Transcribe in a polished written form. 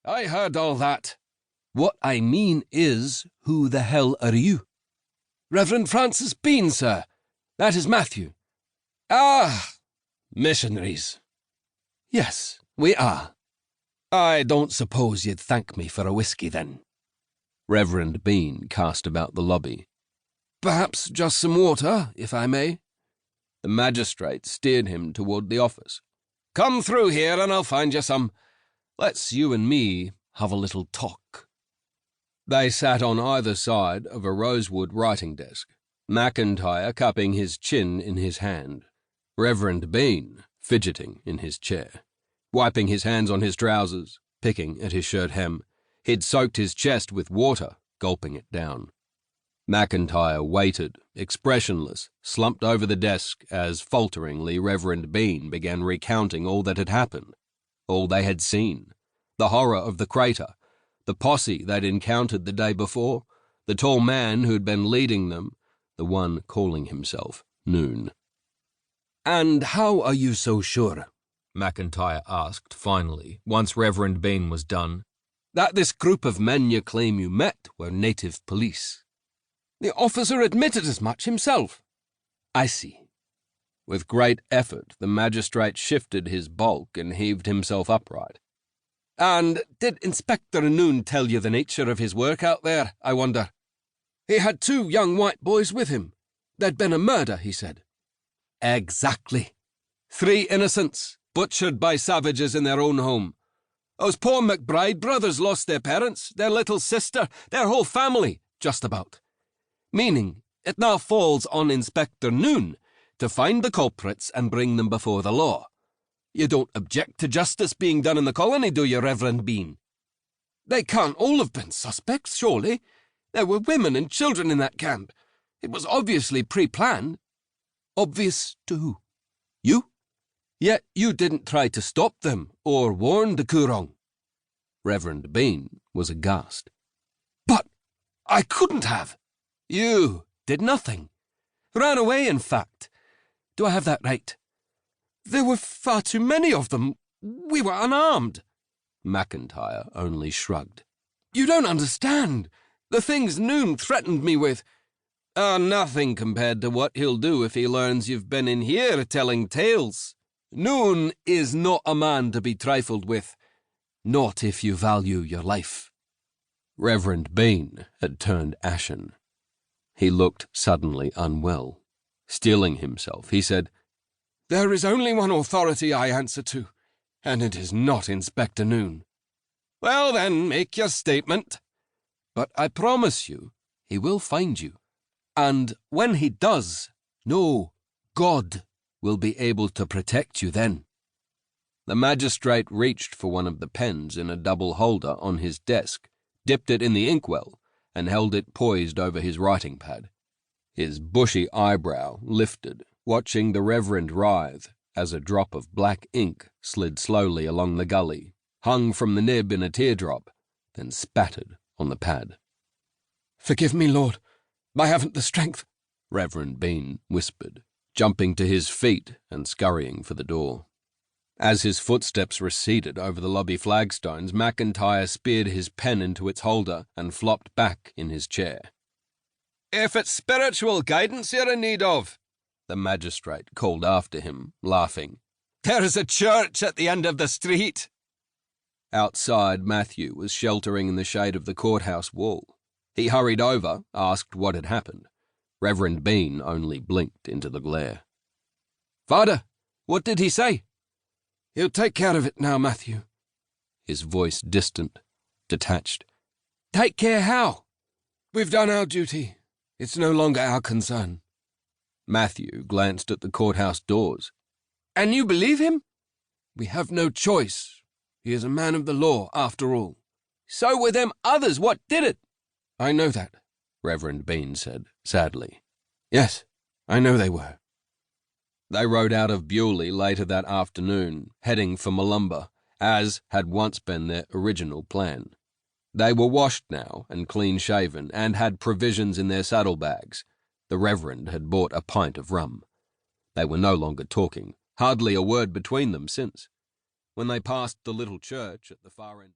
I heard all that. What I mean is, who the hell are you? Reverend Francis Bean, sir. That is Matthew. Ah, missionaries. Yes, we are. I don't suppose you'd thank me for a whiskey, then. Reverend Bean cast about the lobby. Perhaps just some water, if I may. The magistrate steered him toward the office. Come through here and I'll find you some. Let's you and me have a little talk. They sat on either side of a rosewood writing desk, McIntyre cupping his chin in his hand, Reverend Bean fidgeting in his chair, wiping his hands on his trousers, picking at his shirt hem. He'd soaked his chest with water, gulping it down. McIntyre waited, expressionless, slumped over the desk as falteringly Reverend Bean began recounting all that had happened, all they had seen, the horror of the crater, the posse they'd encountered the day before, the tall man who'd been leading them, the one calling himself Noone. "And how are you so sure," McIntyre asked finally, once Reverend Bean was done, "that this group of men you claim you met were native police?" "The officer admitted as much himself." "I see." With great effort, the magistrate shifted his bulk and heaved himself upright. "And did Inspector Noone tell you the nature of his work out there, I wonder? He had 2 young white boys with him. There'd been a murder, he said." "Exactly. 3 innocents, butchered by savages in their own home. Those poor McBride brothers lost their parents, their little sister, their whole family, just about. Meaning, it now falls on Inspector Noone to find the culprits and bring them before the law. You don't object to justice being done in the colony, do you, Reverend Bean?" "They can't all have been suspects, surely. There were women and children in that camp. It was obviously pre-planned." "Obvious to who? You? Yet you didn't try to stop them or warn the Coorong." Reverend Bean was aghast. "But I couldn't have." "You did nothing. Ran away, in fact. Do I have that right?" "There were far too many of them. We were unarmed." McIntyre only shrugged. "You don't understand. The things Noone threatened me with are nothing compared to what he'll do if he learns you've been in here telling tales. Noone is not a man to be trifled with, not if you value your life." Reverend Bean had turned ashen. He looked suddenly unwell. Steeling himself, he said, "There is only one authority I answer to, and it is not Inspector Noone." "Well then, make your statement." "But I promise you, he will find you. And when he does, no, God will be able to protect you then." The magistrate reached for one of the pens in a double holder on his desk, dipped it in the inkwell, and held it poised over his writing pad. His bushy eyebrow lifted, watching the Reverend writhe as a drop of black ink slid slowly along the gully, hung from the nib in a teardrop, then spattered on the pad. "Forgive me, Lord. I haven't the strength," Reverend Bean whispered, jumping to his feet and scurrying for the door. As his footsteps receded over the lobby flagstones, McIntyre speared his pen into its holder and flopped back in his chair. "If it's spiritual guidance you're in need of," the magistrate called after him, laughing, "there's a church at the end of the street." Outside, Matthew was sheltering in the shade of the courthouse wall. He hurried over, asked what had happened. Reverend Bean only blinked into the glare. "Father, what did he say?" "He'll take care of it now, Matthew." His voice distant, detached. "Take care how?" "We've done our duty. It's no longer our concern." Matthew glanced at the courthouse doors. "And you believe him?" "We have no choice. He is a man of the law, after all." "So were them others what did it." "I know that," Reverend Bean said, sadly. "Yes, I know they were." They rode out of Bewley later that afternoon, heading for Malumba, as had once been their original plan. They were washed now and clean-shaven, and had provisions in their saddlebags. The Reverend had bought a pint of rum. They were no longer talking, hardly a word between them since. When they passed the little church at the far end...